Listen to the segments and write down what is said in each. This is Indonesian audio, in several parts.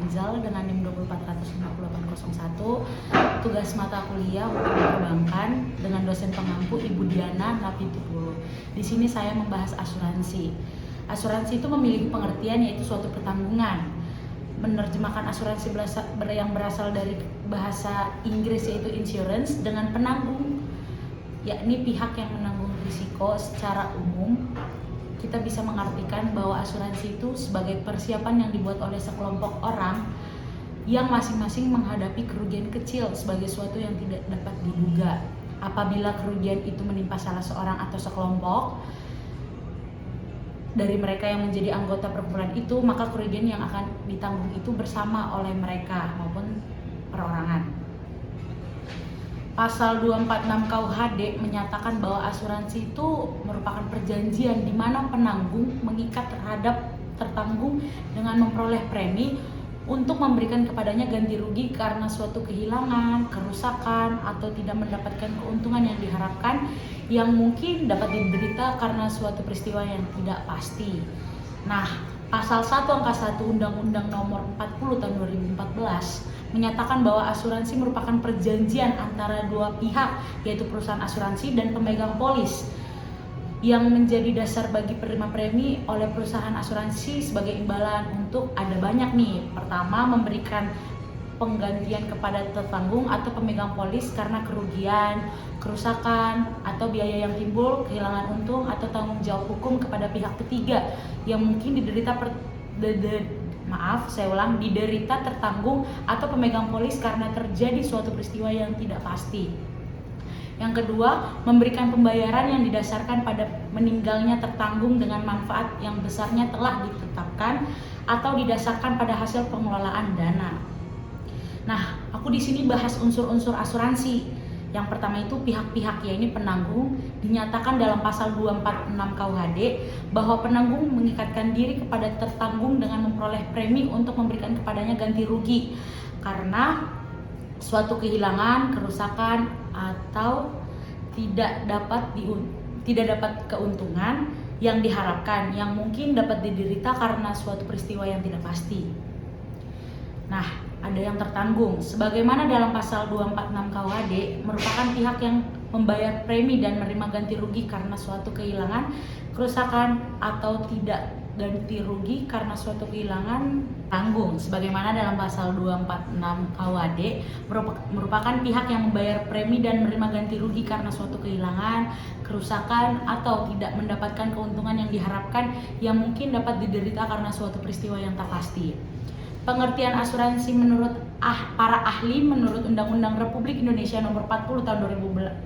Rizal dengan NIM 2450801. Tugas mata kuliah Hukum Perbankan dengan dosen pengampu Ibu Diana Napitupulu. Di sini saya membahas asuransi. Asuransi itu memiliki pengertian yaitu suatu pertanggungan. Menerjemahkan asuransi yang berasal dari bahasa Inggris yaitu insurance dengan penanggung, yakni pihak yang menanggung risiko. Secara umum kita bisa mengartikan bahwa asuransi itu sebagai persiapan yang dibuat oleh sekelompok orang yang masing-masing menghadapi kerugian kecil sebagai suatu yang tidak dapat diduga. Apabila kerugian itu menimpa salah seorang atau sekelompok dari mereka yang menjadi anggota perkumpulan itu, maka kerugian yang akan ditanggung itu bersama oleh mereka maupun perorangan. Pasal 246 KUHD menyatakan bahwa asuransi itu merupakan perjanjian di mana penanggung mengikat terhadap tertanggung dengan memperoleh premi untuk memberikan kepadanya ganti rugi karena suatu kehilangan, kerusakan, atau tidak mendapatkan keuntungan yang diharapkan yang mungkin dapat diderita karena suatu peristiwa yang tidak pasti. Nah, Pasal 1 Angka 1 Undang-Undang Nomor 40 Tahun 2014 menyatakan bahwa asuransi merupakan perjanjian antara dua pihak, yaitu perusahaan asuransi dan pemegang polis, yang menjadi dasar bagi penerima premi oleh perusahaan asuransi sebagai imbalan untuk ada banyak nih. Pertama, memberikan penggantian kepada tertanggung atau pemegang polis karena kerugian, kerusakan, atau biaya yang timbul, kehilangan untung, atau tanggung jawab hukum kepada pihak ketiga yang mungkin diderita tertanggung atau pemegang polis karena terjadi suatu peristiwa yang tidak pasti. Yang kedua, memberikan pembayaran yang didasarkan pada meninggalnya tertanggung dengan manfaat yang besarnya telah ditetapkan atau didasarkan pada hasil pengelolaan dana. Nah, aku di sini bahas unsur-unsur asuransi. Yang pertama itu pihak-pihak, yaitu penanggung. Dinyatakan dalam pasal 246 KUHD bahwa penanggung mengikatkan diri kepada tertanggung dengan memperoleh premi untuk memberikan kepadanya ganti rugi karena suatu kehilangan, kerusakan, atau tidak dapat keuntungan yang diharapkan yang mungkin dapat diderita karena suatu peristiwa yang tidak pasti. Nah, ada yang tertanggung sebagaimana dalam pasal 246 KUHD merupakan pihak yang membayar premi dan menerima ganti rugi karena suatu kehilangan, kerusakan, atau tidak ganti rugi karena suatu kehilangan tanggung sebagaimana dalam pasal 246 KUHD merupakan pihak yang membayar premi dan menerima ganti rugi karena suatu kehilangan, kerusakan, atau tidak mendapatkan keuntungan yang diharapkan yang mungkin dapat diderita karena suatu peristiwa yang tak pasti. Pengertian asuransi menurut para ahli menurut Undang-Undang Republik Indonesia Nomor 40 Tahun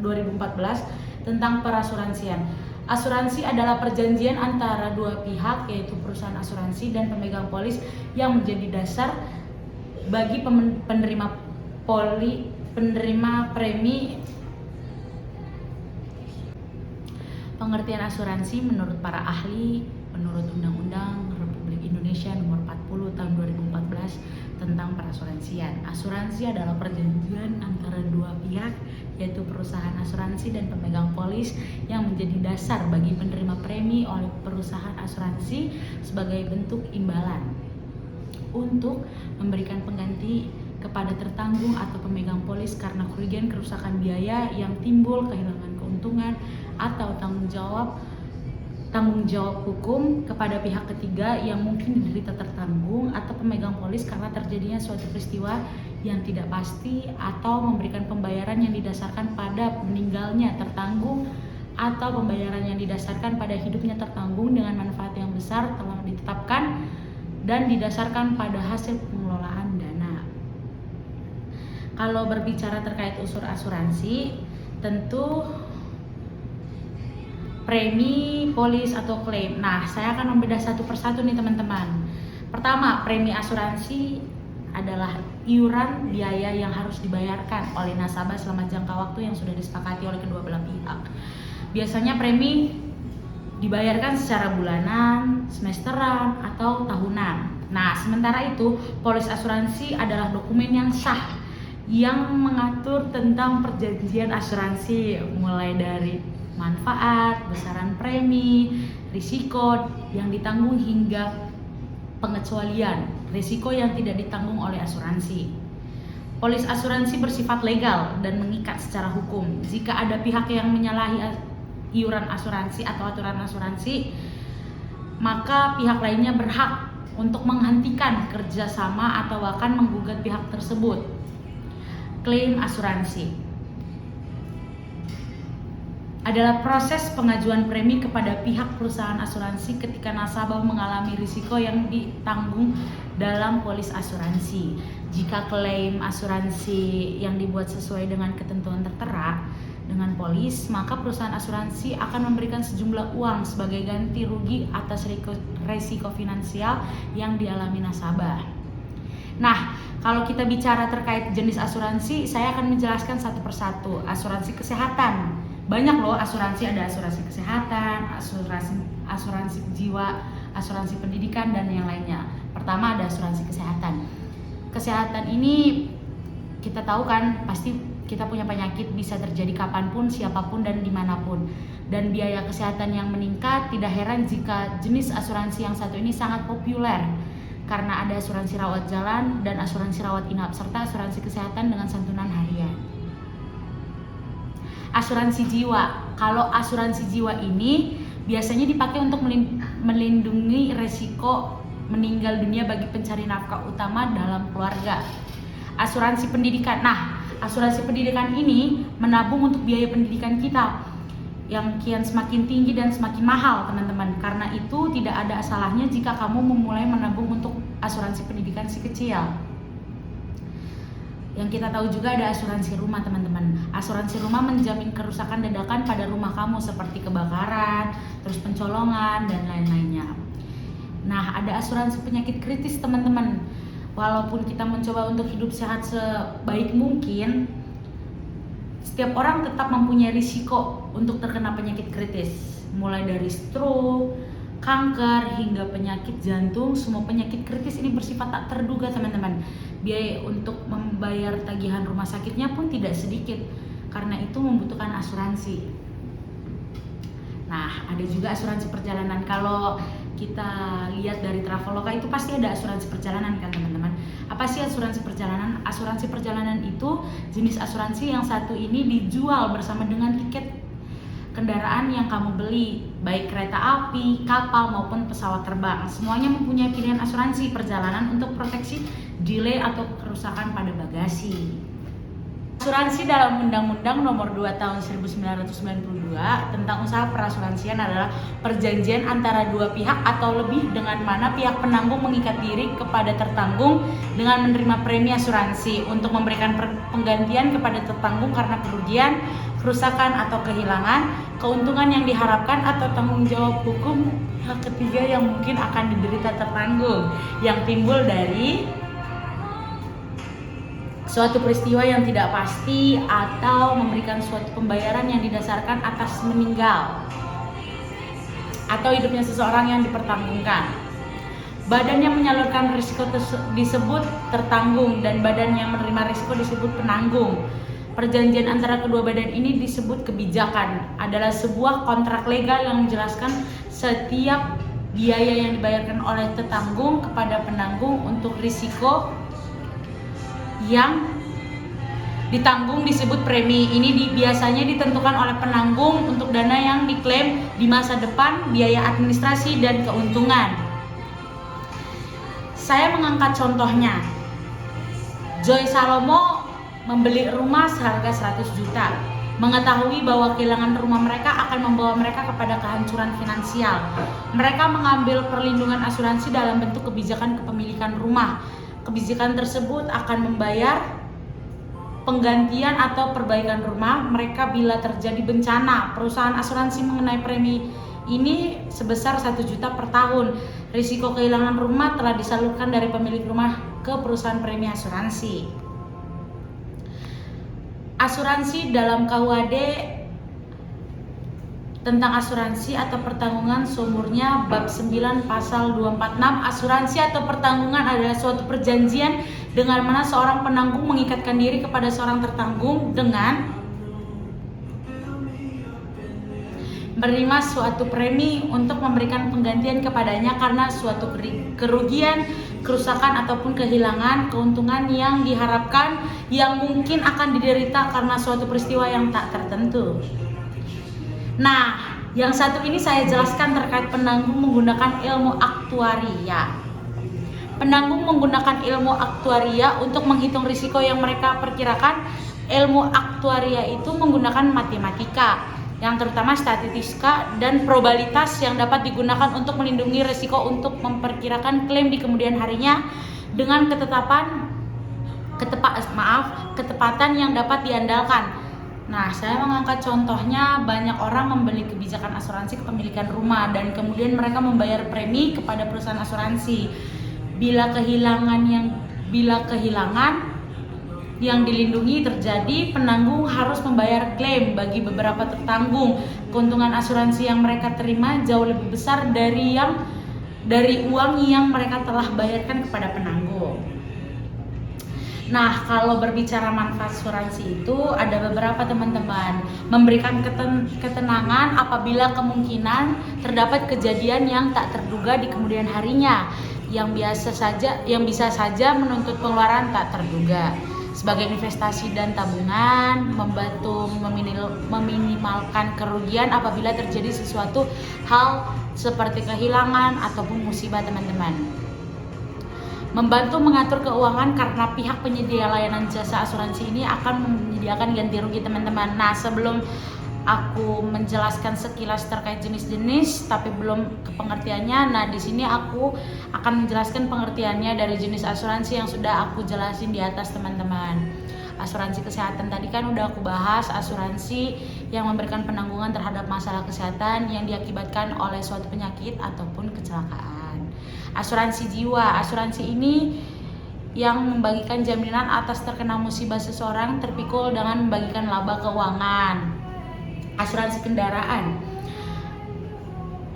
2014 tentang perasuransian. Asuransi adalah perjanjian antara dua pihak, yaitu perusahaan asuransi dan pemegang polis yang menjadi dasar bagi penerima premi. Pengertian asuransi menurut para ahli menurut Undang-Undang Republik Indonesia Nomor 40 Tahun 2014 tentang perasuransian. Asuransi adalah perjanjian antara dua pihak, yaitu perusahaan asuransi dan pemegang polis yang menjadi dasar bagi penerima premi oleh perusahaan asuransi sebagai bentuk imbalan untuk memberikan pengganti kepada tertanggung atau pemegang polis karena kerugian, kerusakan, biaya yang timbul, kehilangan keuntungan, atau tanggung jawab hukum kepada pihak ketiga yang mungkin diderita tertanggung atau pemegang polis karena terjadinya suatu peristiwa yang tidak pasti, atau memberikan pembayaran yang didasarkan pada meninggalnya tertanggung atau pembayaran yang didasarkan pada hidupnya tertanggung dengan manfaat yang besar telah ditetapkan dan didasarkan pada hasil pengelolaan dana. Kalau berbicara terkait unsur asuransi, tentu premi, polis, atau klaim. Nah, saya akan membedah satu persatu nih teman-teman. Pertama, premi asuransi adalah iuran biaya yang harus dibayarkan oleh nasabah selama jangka waktu yang sudah disepakati oleh kedua belah pihak. Biasanya premi dibayarkan secara bulanan, semesteran, atau tahunan. Nah, sementara itu, polis asuransi adalah dokumen yang sah yang mengatur tentang perjanjian asuransi mulai dari manfaat, besaran premi, risiko yang ditanggung hingga pengecualian. risiko yang tidak ditanggung oleh asuransi. Polis asuransi bersifat legal dan mengikat secara hukum. Jika ada pihak yang menyalahi iuran asuransi atau aturan asuransi, maka pihak lainnya berhak untuk menghentikan kerjasama atau bahkan menggugat pihak tersebut. Klaim asuransi adalah proses pengajuan premi kepada pihak perusahaan asuransi ketika nasabah mengalami risiko yang ditanggung dalam polis asuransi. Jika klaim asuransi yang dibuat sesuai dengan ketentuan tertera dengan polis, maka perusahaan asuransi akan memberikan sejumlah uang sebagai ganti rugi atas risiko finansial yang dialami nasabah. Nah, kalau kita bicara terkait jenis asuransi, saya akan menjelaskan satu persatu. Asuransi kesehatan. Banyak loh asuransi, ada asuransi kesehatan, asuransi jiwa, asuransi pendidikan, dan yang lainnya. Pertama ada asuransi kesehatan. Kesehatan ini kita tahu kan, pasti kita punya penyakit bisa terjadi kapanpun, siapapun, dan dimanapun. Dan biaya kesehatan yang meningkat, tidak heran jika jenis asuransi yang satu ini sangat populer. Karena ada asuransi rawat jalan dan asuransi rawat inap, serta asuransi kesehatan dengan santunan harian. Asuransi jiwa. Kalau asuransi jiwa ini biasanya dipakai untuk melindungi resiko meninggal dunia bagi pencari nafkah utama dalam keluarga. Asuransi pendidikan. Nah, asuransi pendidikan ini menabung untuk biaya pendidikan kita yang kian semakin tinggi dan semakin mahal, teman-teman. Karena itu tidak ada salahnya jika kamu memulai menabung untuk asuransi pendidikan si kecil. Yang kita tahu juga ada asuransi rumah, teman-teman. Asuransi rumah menjamin kerusakan dadakan pada rumah kamu seperti kebakaran, terus pencolongan, dan lain-lainnya. Nah, ada asuransi penyakit kritis, teman-teman. Walaupun kita mencoba untuk hidup sehat sebaik mungkin, setiap orang tetap mempunyai risiko untuk terkena penyakit kritis. Mulai dari stroke, kanker, hingga penyakit jantung. Semua penyakit kritis ini bersifat tak terduga, teman-teman. Biaya untuk membayar tagihan rumah sakitnya pun tidak sedikit. Karena itu membutuhkan asuransi. Nah, ada juga asuransi perjalanan. Kalau kita lihat dari Traveloka itu pasti ada asuransi perjalanan kan, teman-teman. Apa sih asuransi perjalanan? Asuransi perjalanan itu jenis asuransi yang satu ini dijual bersama dengan tiket kendaraan yang kamu beli, baik kereta api, kapal, maupun pesawat terbang. Semuanya mempunyai pilihan asuransi perjalanan untuk proteksi delay atau kerusakan pada bagasi. Asuransi dalam Undang-Undang Nomor 2 Tahun 1992 tentang usaha perasuransian adalah perjanjian antara dua pihak atau lebih dengan mana pihak penanggung mengikat diri kepada tertanggung dengan menerima premi asuransi untuk memberikan penggantian kepada tertanggung karena kerugian, kerusakan atau kehilangan, keuntungan yang diharapkan atau tanggung jawab hukum pihak ketiga yang mungkin akan diderita tertanggung yang timbul dari suatu peristiwa yang tidak pasti atau memberikan suatu pembayaran yang didasarkan atas meninggal atau hidupnya seseorang yang dipertanggungkan. Badan yang menyalurkan risiko disebut tertanggung dan badan yang menerima risiko disebut penanggung. Perjanjian antara kedua badan ini disebut kebijakan, adalah sebuah kontrak legal yang menjelaskan setiap biaya yang dibayarkan oleh tertanggung kepada penanggung untuk risiko yang ditanggung disebut premi. Ini biasanya ditentukan oleh penanggung untuk dana yang diklaim di masa depan, biaya administrasi, dan keuntungan. Saya mengangkat contohnya. Joy Salomo membeli rumah seharga 100 juta. Mengetahui bahwa kehilangan rumah mereka akan membawa mereka kepada kehancuran finansial. Mereka mengambil perlindungan asuransi dalam bentuk kebijakan kepemilikan rumah. Kebijakan tersebut akan membayar penggantian atau perbaikan rumah mereka bila terjadi bencana. Perusahaan asuransi mengenai premi ini sebesar 1 juta per tahun. Risiko kehilangan rumah telah disalurkan dari pemilik rumah ke perusahaan premi asuransi. Asuransi dalam KUHD tentang asuransi atau pertanggungan sumbernya bab 9 pasal 246. Asuransi atau pertanggungan adalah suatu perjanjian dengan mana seorang penanggung mengikatkan diri kepada seorang tertanggung dengan menerima suatu premi untuk memberikan penggantian kepadanya karena suatu kerugian, kerusakan ataupun kehilangan keuntungan yang diharapkan yang mungkin akan diderita karena suatu peristiwa yang tak tertentu. Nah, yang satu ini saya jelaskan terkait penanggung menggunakan ilmu aktuaria. Penanggung menggunakan ilmu aktuaria untuk menghitung risiko yang mereka perkirakan. Ilmu aktuaria itu menggunakan matematika, yang terutama statistika dan probabilitas yang dapat digunakan untuk melindungi risiko untuk memperkirakan klaim di kemudian harinya dengan ketepatan yang dapat diandalkan. Nah, saya mengangkat contohnya, banyak orang membeli kebijakan asuransi kepemilikan rumah dan kemudian mereka membayar premi kepada perusahaan asuransi. Bila kehilangan yang dilindungi terjadi, penanggung harus membayar klaim. Bagi beberapa tertanggung, keuntungan asuransi yang mereka terima jauh lebih besar dari uang yang mereka telah bayarkan kepada penanggung. Nah, kalau berbicara manfaat asuransi itu ada beberapa, teman-teman. Memberikan ketenangan apabila kemungkinan terdapat kejadian yang tak terduga di kemudian harinya, yang bisa saja menuntut pengeluaran tak terduga. Sebagai investasi dan tabungan, membantu meminimalkan kerugian apabila terjadi sesuatu hal seperti kehilangan ataupun musibah, teman-teman. Membantu mengatur keuangan karena pihak penyedia layanan jasa asuransi ini akan menyediakan ganti rugi, teman-teman. Nah, sebelum aku menjelaskan sekilas terkait jenis-jenis tapi belum ke pengertiannya, nah di sini aku akan menjelaskan pengertiannya dari jenis asuransi yang sudah aku jelasin di atas, teman-teman. Asuransi kesehatan tadi kan udah aku bahas, asuransi yang memberikan penanggungan terhadap masalah kesehatan yang diakibatkan oleh suatu penyakit ataupun kecelakaan. Asuransi jiwa, asuransi ini yang membagikan jaminan atas terkena musibah seseorang terpikul dengan membagikan laba keuangan. Asuransi kendaraan,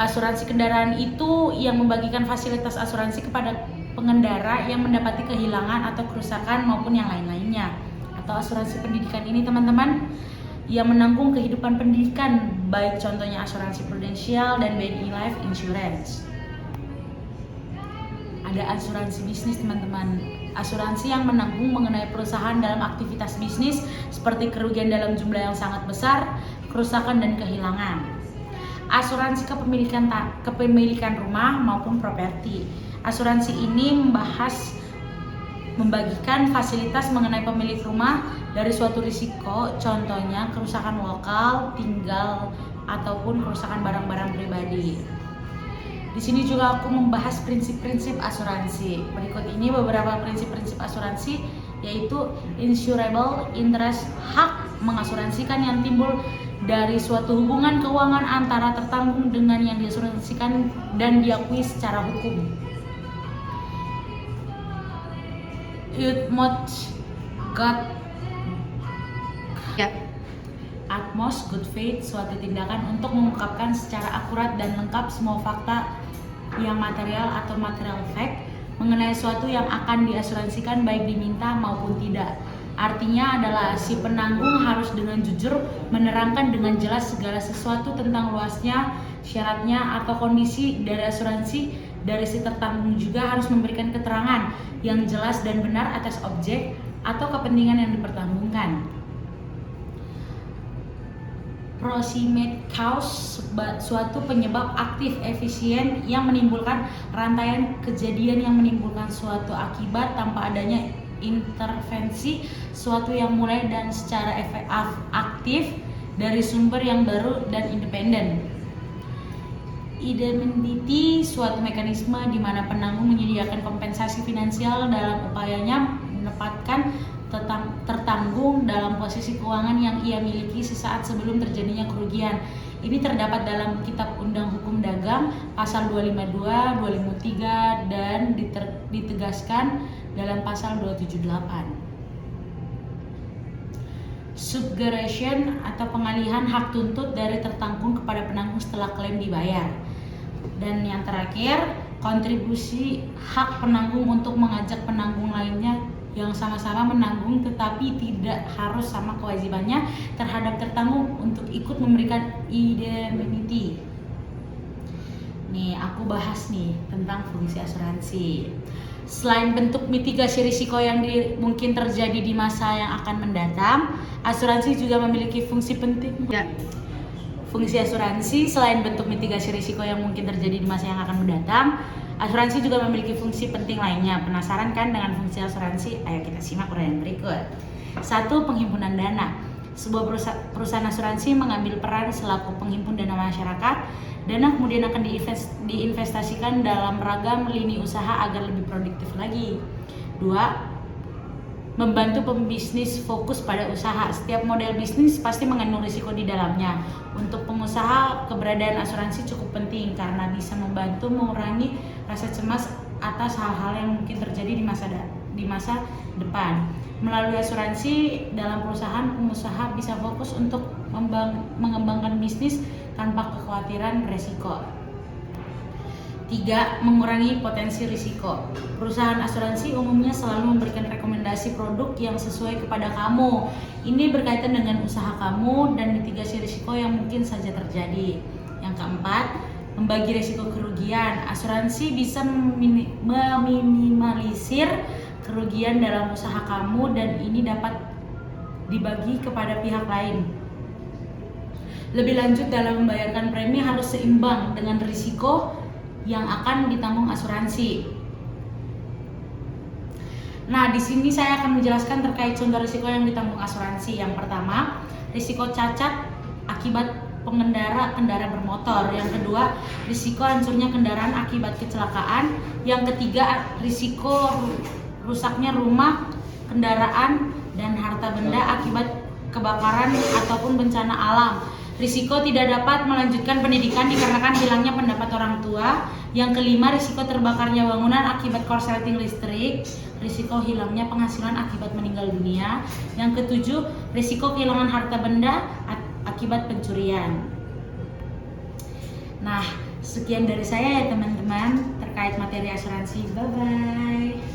asuransi kendaraan itu yang membagikan fasilitas asuransi kepada pengendara yang mendapati kehilangan atau kerusakan maupun yang lain-lainnya. Atau asuransi pendidikan ini, teman-teman, yang menanggung kehidupan pendidikan, baik contohnya asuransi prudensial dan BNI Life Insurance. Ada asuransi bisnis, teman-teman. Asuransi yang menanggung mengenai perusahaan dalam aktivitas bisnis seperti kerugian dalam jumlah yang sangat besar, kerusakan dan kehilangan. Asuransi kepemilikan rumah maupun properti. Asuransi ini membagikan fasilitas mengenai pemilik rumah dari suatu risiko, contohnya kerusakan lokal, tinggal, ataupun kerusakan barang-barang pribadi. Di sini juga aku membahas prinsip-prinsip asuransi. Berikut ini beberapa prinsip-prinsip asuransi, yaitu insurable interest, hak mengasuransikan yang timbul dari suatu hubungan keuangan antara tertanggung dengan yang diasuransikan dan diakui secara hukum. Utmost good faith, suatu tindakan untuk mengungkapkan secara akurat dan lengkap semua fakta yang material atau material fact mengenai suatu yang akan diasuransikan, baik diminta maupun tidak. Artinya adalah si penanggung harus dengan jujur menerangkan dengan jelas segala sesuatu tentang luasnya, syaratnya atau kondisi dari asuransi. Dari si tertanggung juga harus memberikan keterangan yang jelas dan benar atas objek atau kepentingan yang dipertanggungkan. Proximate cause, suatu penyebab aktif efisien yang menimbulkan rantaian kejadian yang menimbulkan suatu akibat tanpa adanya intervensi, suatu yang mulai dan secara aktif dari sumber yang baru dan independen. Indemnity, suatu mekanisme di mana penanggung menyediakan kompensasi finansial dalam upayanya menempatkan tertanggung dalam posisi keuangan yang ia miliki sesaat sebelum terjadinya kerugian. Ini terdapat dalam Kitab Undang Hukum Dagang pasal 252, 253 dan ditegaskan dalam pasal 278. Subgeration atau pengalihan hak tuntut dari tertanggung kepada penanggung setelah klaim dibayar. Dan yang terakhir, kontribusi hak penanggung untuk mengajak penanggung lainnya yang sama-sama menanggung tetapi tidak harus sama kewajibannya terhadap tertanggung untuk ikut memberikan indemnity. Nih, aku bahas nih tentang fungsi asuransi. Selain bentuk mitigasi risiko yang mungkin terjadi di masa yang akan mendatang, asuransi juga memiliki fungsi penting. Fungsi asuransi selain bentuk mitigasi risiko yang mungkin terjadi di masa yang akan mendatang, asuransi juga memiliki fungsi penting lainnya. Penasaran kan dengan fungsi asuransi? Ayo kita simak uraian berikut. 1. Penghimpunan dana. Sebuah perusahaan asuransi mengambil peran selaku penghimpun dana masyarakat. Dana kemudian akan diinvestasikan dalam ragam lini usaha agar lebih produktif lagi. 2. Membantu pembisnis fokus pada usaha. Setiap model bisnis pasti mengandung risiko di dalamnya. Untuk pengusaha, keberadaan asuransi cukup penting karena bisa membantu mengurangi rasa cemas atas hal-hal yang mungkin terjadi di masa depan. Melalui asuransi dalam perusahaan, pengusaha bisa fokus untuk mengembangkan bisnis tanpa kekhawatiran risiko. 3. Mengurangi potensi risiko. Perusahaan asuransi umumnya selalu memberikan rekomendasi produk yang sesuai kepada kamu. Ini berkaitan dengan usaha kamu dan mitigasi risiko yang mungkin saja terjadi. Yang keempat, membagi risiko kerugian. Asuransi bisa meminimalisir kerugian dalam usaha kamu dan ini dapat dibagi kepada pihak lain. Lebih lanjut, dalam membayarkan premi harus seimbang dengan risiko yang akan ditanggung asuransi. Nah, di sini saya akan menjelaskan terkait contoh risiko yang ditanggung asuransi. Yang pertama, risiko cacat akibat pengendara kendaraan bermotor. Yang kedua, risiko hancurnya kendaraan akibat kecelakaan. Yang ketiga, risiko rusaknya rumah, kendaraan, dan harta benda akibat kebakaran ataupun bencana alam. Risiko tidak dapat melanjutkan pendidikan dikarenakan hilangnya pendapat orang tua. Yang kelima, risiko terbakarnya bangunan akibat korsleting listrik. Risiko hilangnya penghasilan akibat meninggal dunia. Yang ketujuh, risiko kehilangan harta benda akibat pencurian. Nah, sekian dari saya ya teman-teman terkait materi asuransi. Bye-bye.